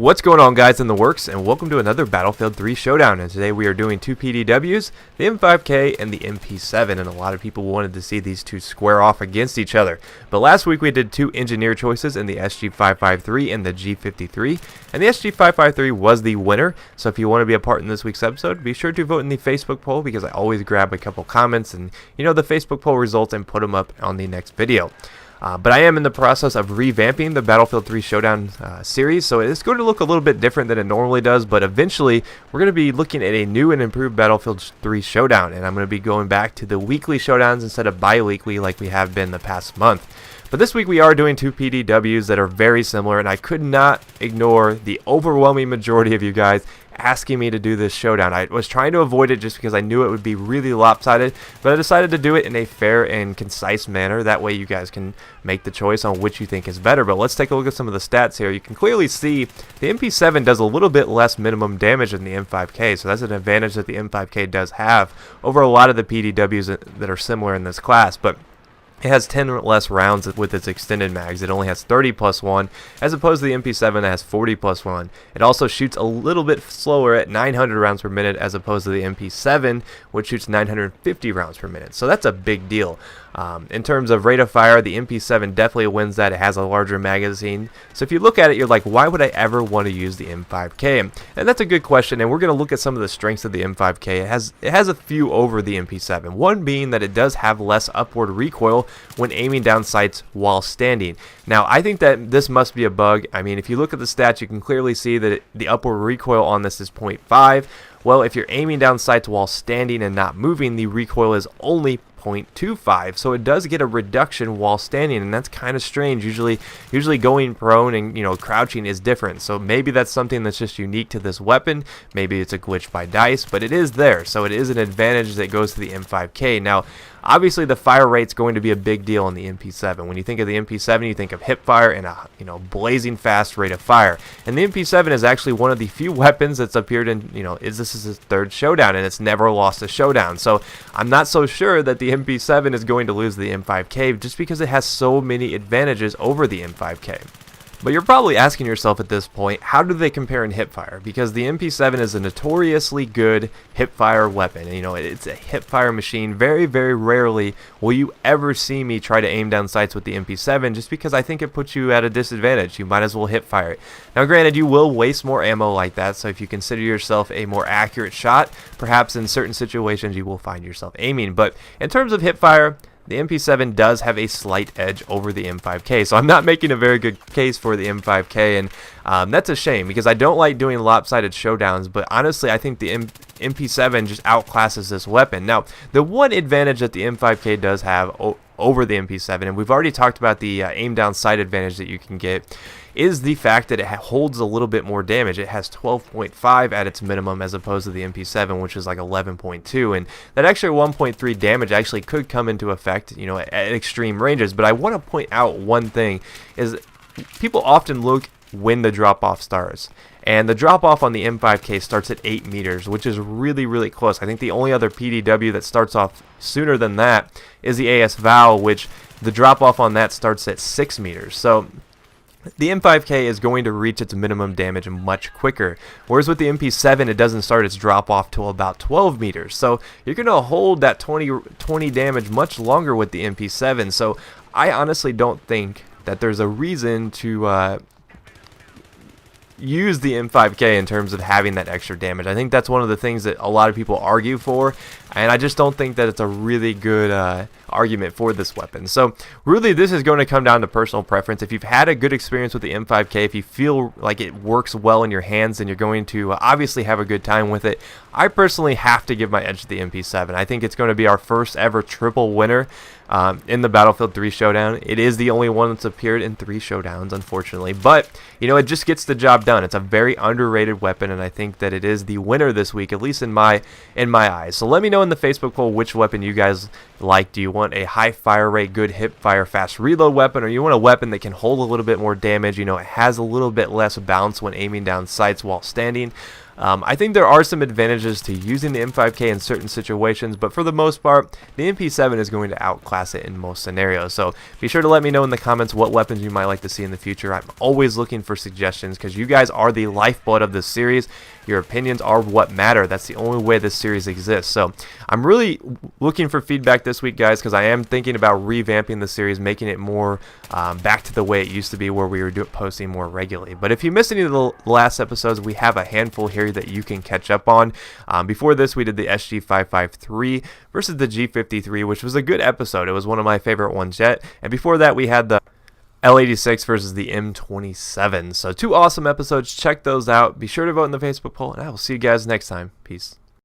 What's going on, guys, in the works, and welcome to another Battlefield 3 Showdown. And today we are doing two PDWs, the M5K and the MP7, and a lot of people wanted to see these two square off against each other. But last week we did two engineer choices in the SG553 and the G53, and the SG553 was the winner. So if you want to be a part in this week's episode, be sure to vote in the Facebook poll, because I always grab a couple comments and the Facebook poll results and put them up on the next video. But I am in the process of revamping the Battlefield 3 Showdown series, so it's going to look a little bit different than it normally does, but eventually we're going to be looking at a new and improved Battlefield 3 Showdown, and I'm going to be going back to the weekly showdowns instead of bi-weekly like we have been the past month. But this week we are doing two PDWs that are very similar, and I could not ignore the overwhelming majority of you guys asking me to do this showdown. I was trying to avoid it just because I knew it would be really lopsided, but I decided to do it in a fair and concise manner. That way you guys can make the choice on which you think is better. But let's take a look at some of the stats here. You can clearly see the MP7 does a little bit less minimum damage than the M5K, so that's an advantage that the M5K does have over a lot of the PDWs that are similar in this class. But it has 10 less rounds with its extended mags. It only has 30 plus 1, as opposed to the MP7 that has 40 plus 1. It also shoots a little bit slower at 900 rounds per minute, as opposed to the MP7, which shoots 950 rounds per minute. So that's a big deal. In terms of rate of fire, the MP7 definitely wins that. It has a larger magazine. So if you look at it, you're like, why would I ever want to use the M5K? And that's a good question, and we're going to look at some of the strengths of the M5K. It has a few over the MP7. One being that it does have less upward recoil when aiming down sights while standing. Now, I think that this must be a bug. I mean, if you look at the stats, you can clearly see that the upward recoil on this is 0.5. Well, if you're aiming down sights while standing and not moving, the recoil is only 0.25, so it does get a reduction while standing, and that's kind of strange. Usually going prone and crouching is different, so maybe that's something that's just unique to this weapon. Maybe it's a glitch by DICE, but it is there, so it is an advantage that goes to the M5K. Now, obviously the fire rate's going to be a big deal in the MP7. When you think of the MP7, you think of hip fire and a blazing fast rate of fire. And the MP7 is actually one of the few weapons that's appeared in, this is its third showdown, and it's never lost a showdown. So I'm not so sure that the MP7 is going to lose the M5K just because it has so many advantages over the M5K. But you're probably asking yourself at this point, how do they compare in hipfire? Because the MP7 is a notoriously good hipfire weapon. It's a hipfire machine. Very, very rarely will you ever see me try to aim down sights with the MP7, just because I think it puts you at a disadvantage. You might as well hipfire it. Now, granted, you will waste more ammo like that, so if you consider yourself a more accurate shot, perhaps in certain situations you will find yourself aiming. But in terms of hipfire, the MP7 does have a slight edge over the M5K, so I'm not making a very good case for the M5K, and that's a shame because I don't like doing lopsided showdowns, but honestly I think the MP7 just outclasses this weapon. Now, the one advantage that the M5K does have over the MP7, and we've already talked about the aim down sight advantage that you can get, is the fact that it holds a little bit more damage. It has 12.5 at its minimum, as opposed to the MP7, which is like 11.2, and that extra 1.3 damage actually could come into effect at extreme ranges. But I want to point out one thing, is people often look when the drop off starts, and the drop off on the M5K starts at 8 meters, which is really, really close. I think the only other PDW that starts off sooner than that is the AS Val, which the drop off on that starts at 6 meters. So the M5K is going to reach its minimum damage much quicker, whereas with the MP7 it doesn't start its drop off till about 12 meters. So you're going to hold that 20 damage much longer with the MP7. So I honestly don't think that there's a reason to use the M5K in terms of having that extra damage. I think that's one of the things that a lot of people argue for, and I just don't think that it's a really good argument for this weapon. So really this is going to come down to personal preference. If you've had a good experience with the M5K, if you feel like it works well in your hands, then you're going to obviously have a good time with it. I personally have to give my edge to the MP7. I think it's going to be our first ever triple winner in the Battlefield 3 Showdown. It is the only one that's appeared in 3 showdowns, unfortunately, but it just gets the job done. It's a very underrated weapon, and I think that it is the winner this week, at least in my eyes. So let me know in the Facebook poll which weapon you guys like. Do you want a high fire rate, good hip fire, fast reload weapon, or you want a weapon that can hold a little bit more damage? It has a little bit less bounce when aiming down sights while standing. I think there are some advantages to using the M5K in certain situations, but for the most part, the MP7 is going to outclass it in most scenarios. So be sure to let me know in the comments what weapons you might like to see in the future. I'm always looking for suggestions because you guys are the lifeblood of this series. Your opinions are what matter. That's the only way this series exists. So I'm really looking for feedback this week, guys, because I am thinking about revamping the series, making it more back to the way it used to be, where we were posting more regularly. But if you missed any of the last episodes, we have a handful here that you can catch up on. Before this, we did the SG553 versus the G53, which was a good episode. It was one of my favorite ones yet. And before that, we had the L86 versus the M27. So 2 awesome episodes. Check those out. Be sure to vote in the Facebook poll, and I will see you guys next time. Peace.